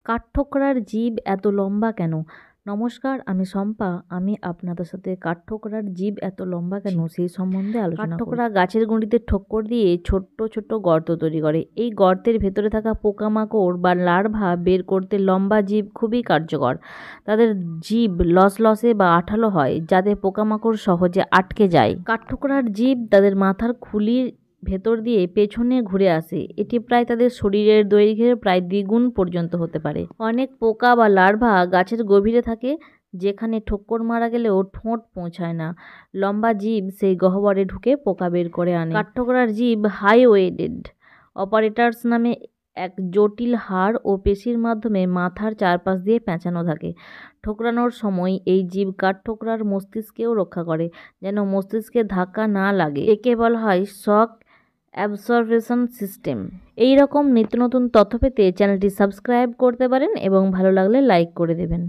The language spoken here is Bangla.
কাঠঠোকরার জিভ এত লম্বা কেন? নমস্কার, আমি শম্পা। আমি আপনাদের সাথে কাঠঠোকরার জিভ এত লম্বা কেন সেই সম্বন্ধে আলোচনা করব। কাঠঠোকরা গাছের গুঁড়িতে ঠোক্কর দিয়ে ছোট্ট ছোট্ট গর্ত তৈরি করে। এই গর্তের ভেতরে থাকা পোকামাকড় বা লার্ভা বের করতে লম্বা জিভ খুবই কার্যকর। তাদের জিভ লসলসে বা আঠালো হয়, যাতে পোকামাকড় সহজে আটকে যায়। কাঠঠোকরার জিভ তাদের মাথার খুলির ভেতর দিয়ে পেছনে ঘুরে আসে। এটি প্রায় তাদের শরীরের দৈর্ঘ্যের প্রায় দ্বিগুণ পর্যন্ত হতে পারে। অনেক পোকা বা লার্ভা গাছের গভীরে থাকে, যেখানে ঠোক্কর মারা গেলেও ঠোঁট পৌঁছায় না। লম্বা জিভ সেই গহ্বরে ঢুকে পোকা বের করে আনে। কাঠঠোকরার জিভ হাই ওয়েডেড অপারেটরস নামে এক জটিল হাড় ও পেশির মাধ্যমে মাথার চারপাশ দিয়ে পেঁচানো থাকে। ঠোকরানোর সময় এই জিভ কাঠঠোকরার মস্তিষ্কেও রক্ষা করে, যেন মস্তিষ্কে ধাক্কা না লাগে। একে বলা হয় শক অ্যাবসরপশন সিস্টেম। এই রকম নিত্য নতুন তথ্য পেতে চ্যানেলটি সাবস্ক্রাইব করতে পারেন এবং ভালো লাগলে লাইক করে দেবেন।